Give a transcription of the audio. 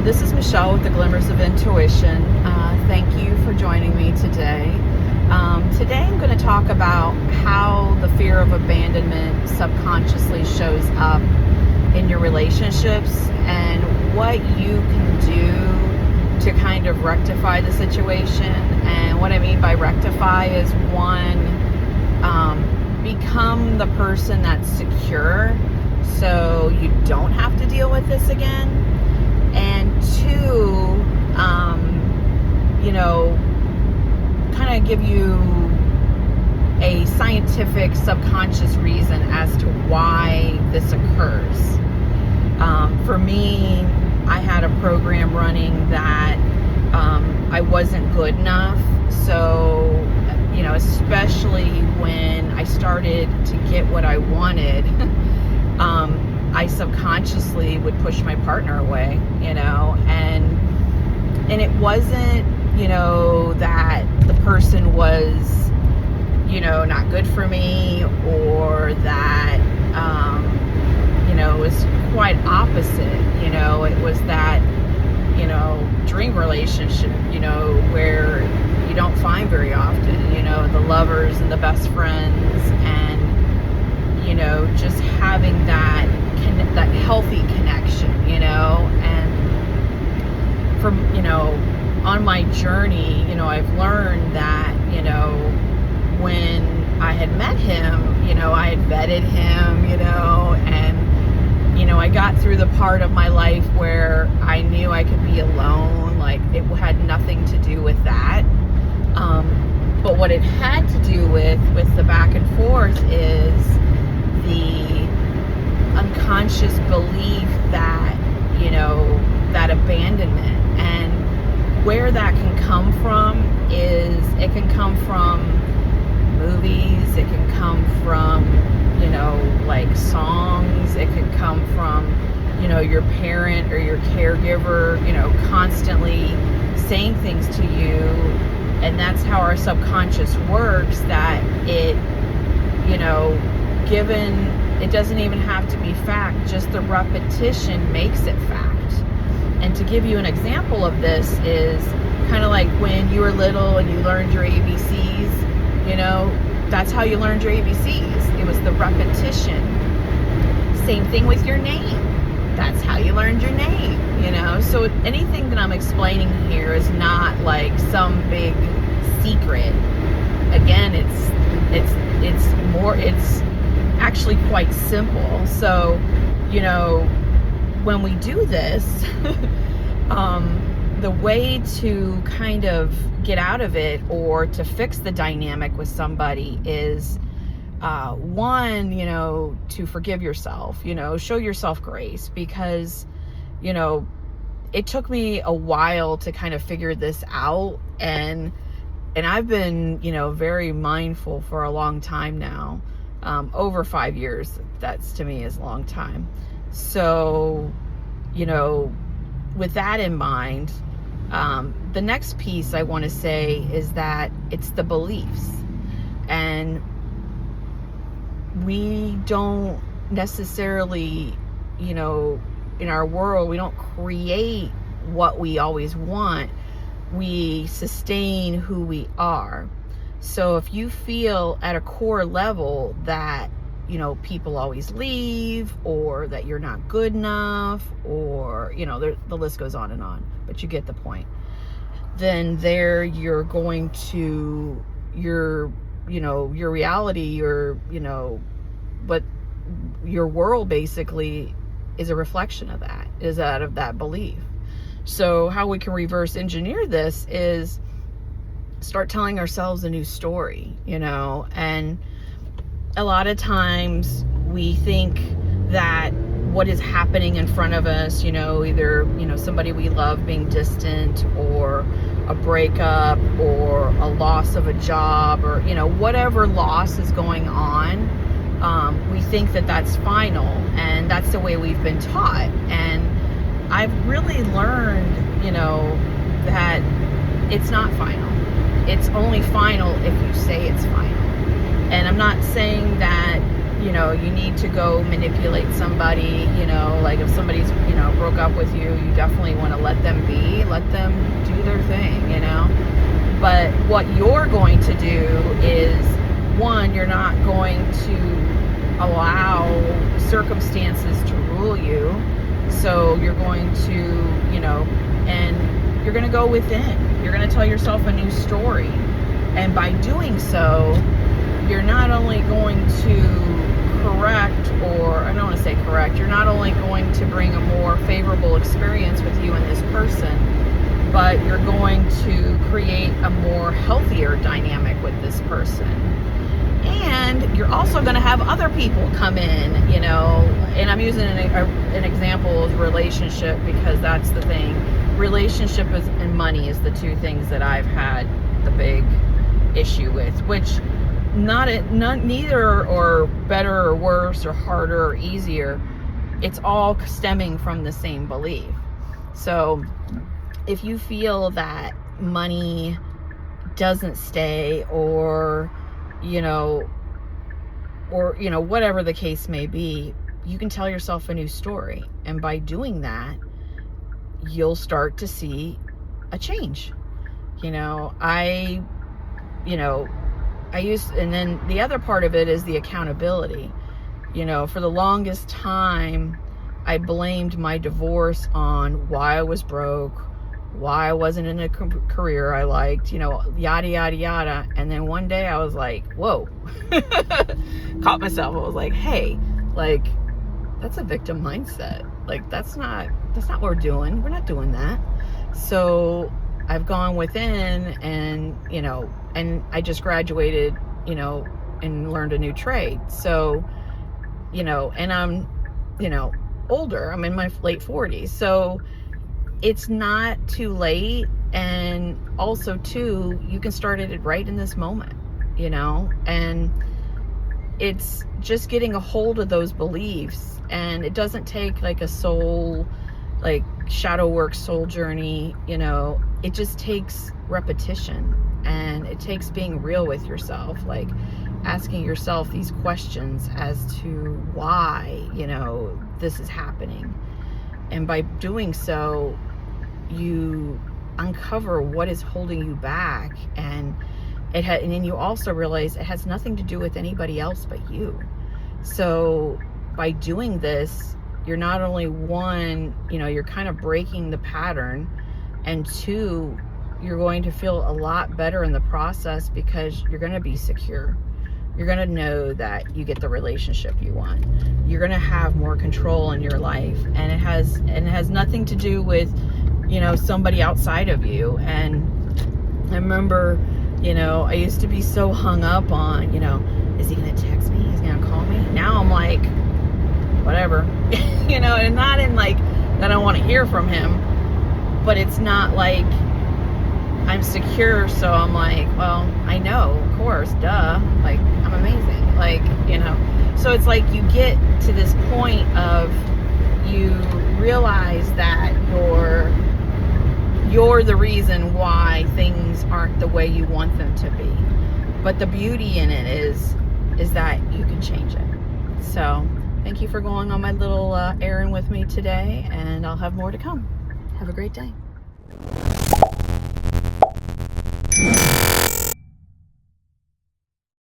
This is Michelle with the Glimmers of Intuition. Thank you for joining me today. Today I'm going to talk about how the fear of abandonment subconsciously shows up in your relationships and what you can do to kind of rectify the situation. And what I mean by rectify is, one, become the person that's secure so you don't have to deal with this again. And two, kind of give you a scientific subconscious reason as to why this occurs. For me, I had a program running that I wasn't good enough. So, especially when I started to get what I wanted, I subconsciously would push my partner away, and it wasn't, that the person was, not good for me, or that, it was quite opposite. It was that, dream relationship, where you don't find very often, the lovers and the best friends, and, just having that healthy connection, and from, on my journey, I've learned that, when I had met him, I had vetted him, and, I got through the part of my life where I knew I could be alone. Like, it had nothing to do with that. But what it had to do with the back and forth is the unconscious belief that, that abandonment. And where that can come from is, it can come from movies, it can come from, like songs, it can come from, your parent or your caregiver, constantly saying things to you. And that's how our subconscious works, that it, given, it doesn't even have to be fact, just the repetition makes it fact. And to give you an example of this is kind of like when you were little and you learned your ABCs, that's how you learned your ABCs. It was the repetition. Same thing with your name. That's how you learned your name, So anything that I'm explaining here is not like some big secret. Again, it's actually quite simple. So, when we do this, the way to kind of get out of it or to fix the dynamic with somebody is, one, to forgive yourself, show yourself grace, because, it took me a while to kind of figure this out. And I've been, very mindful for a long time now, over 5 years. That's, to me, is a long time. So, with that in mind, the next piece I want to say is that it's the beliefs. And we don't necessarily, in our world, we don't create what we always want. We sustain who we are. So if you feel at a core level that, people always leave, or that you're not good enough, or, the list goes on and on, but you get the point. Then there you're going to, your reality, but your world basically is a reflection of that, is out of that belief. So how we can reverse engineer this is start telling ourselves a new story, and a lot of times we think that what is happening in front of us, either, somebody we love being distant, or a breakup, or a loss of a job, or, whatever loss is going on, we think that that's final, and that's the way we've been taught. And I've really learned, that it's not final. It's only final if you say it's final. And I'm not saying that, you need to go manipulate somebody, like if somebody's, broke up with you, you definitely want to let them do their thing, But what you're going to do is, one, you're not going to allow circumstances to rule you. So you're going to, and you're going to go within. You're going to tell yourself a new story. And by doing so, you're not only going to correct, or I don't want to say correct, you're not only going to bring a more favorable experience with you and this person, but you're going to create a more healthier dynamic with this person. And you're also going to have other people come in, and I'm using an example of relationship because that's the thing. Relationship and money is the two things that I've had the big issue with, which neither or better or worse or harder or easier. It's all stemming from the same belief. So if you feel that money doesn't stay, or whatever the case may be, you can tell yourself a new story. And by doing that, you'll start to see a change. And then the other part of it is the accountability. For the longest time, I blamed my divorce on why I was broke, why I wasn't in a career I liked, yada, yada, yada. And then one day I was like, whoa, caught myself. I was like, hey, that's a victim mindset. That's not what we're doing. We're not doing that. So I've gone within and, and I just graduated, and learned a new trade. So, and I'm, older. I'm in my late 40s. So it's not too late. And also too, you can start it right in this moment, and it's just getting a hold of those beliefs. And it doesn't take a soul, shadow work, soul journey, it just takes repetition, and it takes being real with yourself, asking yourself these questions as to why, this is happening. And by doing so, you uncover what is holding you back, and and then you also realize it has nothing to do with anybody else but you. So by doing this, you're not only one, you're kind of breaking the pattern, and two, you're going to feel a lot better in the process because you're going to be secure. You're going to know that you get the relationship you want. You're going to have more control in your life, and it has nothing to do with, somebody outside of you. And I remember, I used to be so hung up on, is he going to text me? Is he going to call me? Now I'm like, whatever, and not in that I want to hear from him, but it's not like I'm secure. So I'm like, well, I know, of course, duh, I'm amazing. So it's you get to this point of, you realize that you're the reason why things aren't the way you want them to be. But the beauty in it is that you can change it. So thank you for going on my little errand with me today, and I'll have more to come. Have a great day.